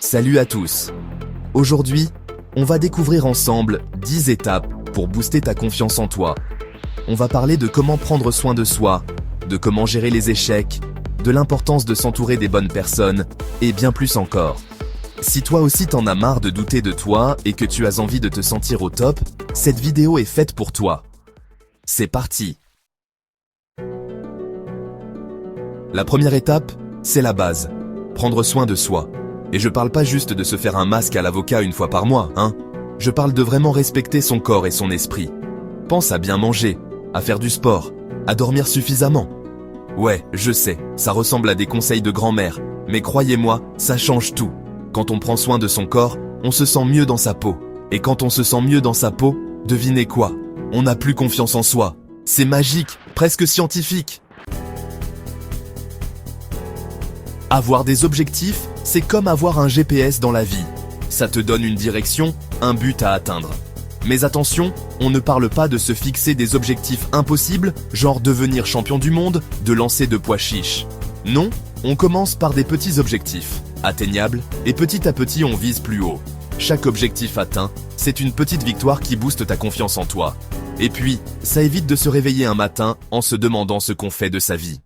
Salut à tous. Aujourd'hui, on va découvrir ensemble 10 étapes pour booster ta confiance en toi. On va parler de comment prendre soin de soi, de comment gérer les échecs, de l'importance de s'entourer des bonnes personnes et bien plus encore. Si toi aussi t'en as marre de douter de toi et que tu as envie de te sentir au top, cette vidéo est faite pour toi. C'est parti. La première étape, c'est la base. Prendre soin de soi. Et je parle pas juste de se faire un masque à l'avocat une fois par mois, hein. Je parle de vraiment respecter son corps et son esprit. Pense à bien manger, à faire du sport, à dormir suffisamment. Ouais, je sais, ça ressemble à des conseils de grand-mère, mais croyez-moi, ça change tout. Quand on prend soin de son corps, on se sent mieux dans sa peau. Et quand on se sent mieux dans sa peau, devinez quoi? On n'a plus confiance en soi. C'est magique, presque scientifique. Avoir des objectifs, c'est comme avoir un GPS dans la vie. Ça te donne une direction, un but à atteindre. Mais attention, on ne parle pas de se fixer des objectifs impossibles, genre devenir champion du monde, de lancer de pois chiches. Non, on commence par des petits objectifs, atteignables, et petit à petit on vise plus haut. Chaque objectif atteint, c'est une petite victoire qui booste ta confiance en toi. Et puis, ça évite de se réveiller un matin en se demandant ce qu'on fait de sa vie.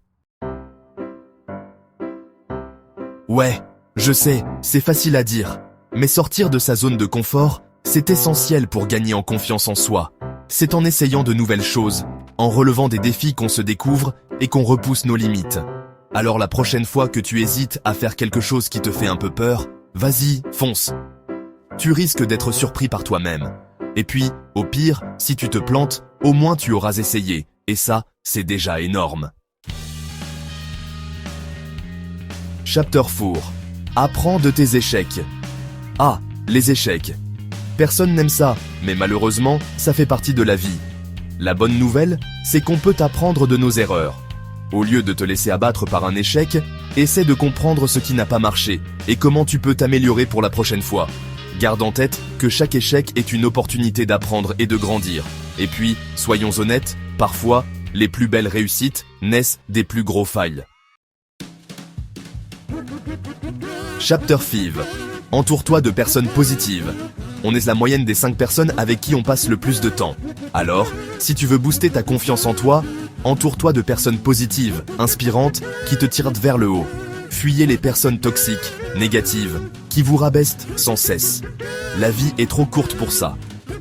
Ouais, je sais, c'est facile à dire, mais sortir de sa zone de confort, c'est essentiel pour gagner en confiance en soi. C'est en essayant de nouvelles choses, en relevant des défis qu'on se découvre et qu'on repousse nos limites. Alors la prochaine fois que tu hésites à faire quelque chose qui te fait un peu peur, vas-y, fonce. Tu risques d'être surpris par toi-même. Et puis, au pire, si tu te plantes, au moins tu auras essayé, et ça, c'est déjà énorme. Chapter 4. Apprends de tes échecs. Ah, les échecs. Personne n'aime ça, mais malheureusement, ça fait partie de la vie. La bonne nouvelle, c'est qu'on peut apprendre de nos erreurs. Au lieu de te laisser abattre par un échec, essaie de comprendre ce qui n'a pas marché et comment tu peux t'améliorer pour la prochaine fois. Garde en tête que chaque échec est une opportunité d'apprendre et de grandir. Et puis, soyons honnêtes, parfois, les plus belles réussites naissent des plus gros fails. Chapter 5. Entoure-toi de personnes positives. On est la moyenne des 5 personnes avec qui on passe le plus de temps. Alors, si tu veux booster ta confiance en toi, entoure-toi de personnes positives, inspirantes, qui te tirent vers le haut. Fuyez les personnes toxiques, négatives, qui vous rabaissent sans cesse. La vie est trop courte pour ça.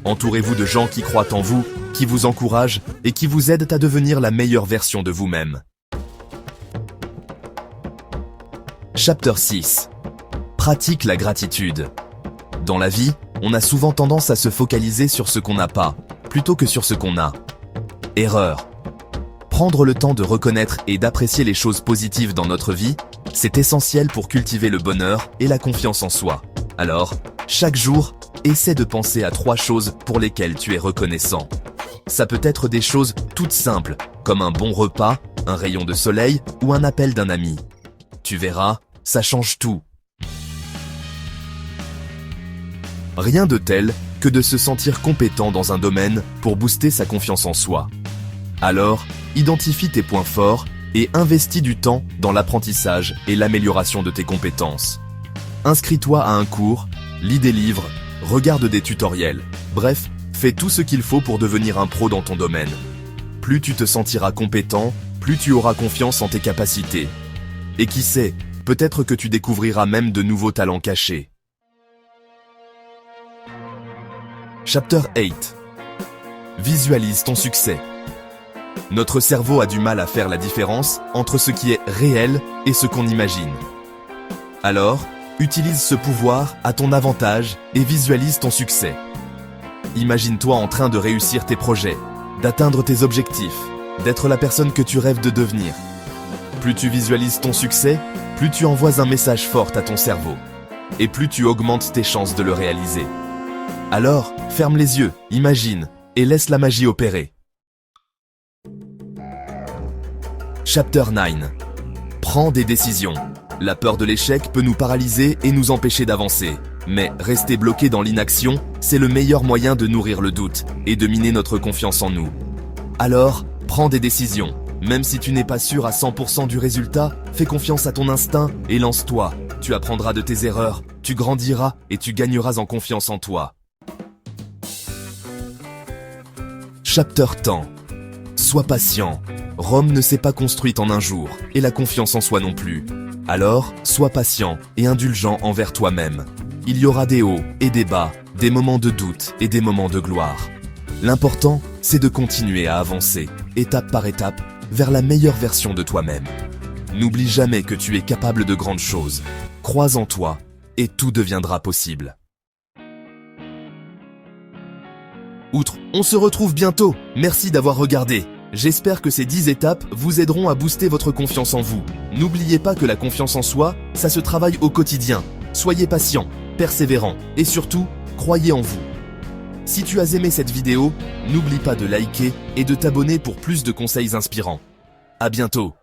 Entourez-vous de gens qui croient en vous, qui vous encouragent et qui vous aident à devenir la meilleure version de vous-même. Chapter 6. Pratique la gratitude. Dans la vie, on a souvent tendance à se focaliser sur ce qu'on n'a pas, plutôt que sur ce qu'on a. Erreur. Prendre le temps de reconnaître et d'apprécier les choses positives dans notre vie, c'est essentiel pour cultiver le bonheur et la confiance en soi. Alors, chaque jour, essaie de penser à 3 choses pour lesquelles tu es reconnaissant. Ça peut être des choses toutes simples, comme un bon repas, un rayon de soleil ou un appel d'un ami. Tu verras, ça change tout. Rien de tel que de se sentir compétent dans un domaine pour booster sa confiance en soi. Alors, identifie tes points forts et investis du temps dans l'apprentissage et l'amélioration de tes compétences. Inscris-toi à un cours, lis des livres, regarde des tutoriels. Bref, fais tout ce qu'il faut pour devenir un pro dans ton domaine. Plus tu te sentiras compétent, plus tu auras confiance en tes capacités. Et qui sait, peut-être que tu découvriras même de nouveaux talents cachés. Chapter 8. Visualise ton succès. Notre cerveau a du mal à faire la différence entre ce qui est réel et ce qu'on imagine. Alors, utilise ce pouvoir à ton avantage et visualise ton succès. Imagine-toi en train de réussir tes projets, d'atteindre tes objectifs, d'être la personne que tu rêves de devenir. Plus tu visualises ton succès, plus tu envoies un message fort à ton cerveau. Et plus tu augmentes tes chances de le réaliser. Alors, ferme les yeux, imagine, et laisse la magie opérer. Chapter 9. Prends des décisions. La peur de l'échec peut nous paralyser et nous empêcher d'avancer. Mais rester bloqué dans l'inaction, c'est le meilleur moyen de nourrir le doute et de miner notre confiance en nous. Alors, prends des décisions. Même si tu n'es pas sûr à 100% du résultat, fais confiance à ton instinct et lance-toi. Tu apprendras de tes erreurs, tu tu grandiras et tu gagneras en confiance en toi. Chapter 10. Sois patient. Rome ne s'est pas construite en un jour, et la confiance en soi non plus. Alors, sois patient et indulgent envers toi-même. Il y aura des hauts et des bas, des moments de doute et des moments de gloire. L'important, c'est de continuer à avancer, étape par étape, vers la meilleure version de toi-même. N'oublie jamais que tu es capable de grandes choses. Crois en toi, et tout deviendra possible. Outre, on se retrouve bientôt. Merci d'avoir regardé. J'espère que ces 10 étapes vous aideront à booster votre confiance en vous. N'oubliez pas que la confiance en soi, ça se travaille au quotidien. Soyez patient, persévérant et surtout, croyez en vous. Si tu as aimé cette vidéo, n'oublie pas de liker et de t'abonner pour plus de conseils inspirants. À bientôt.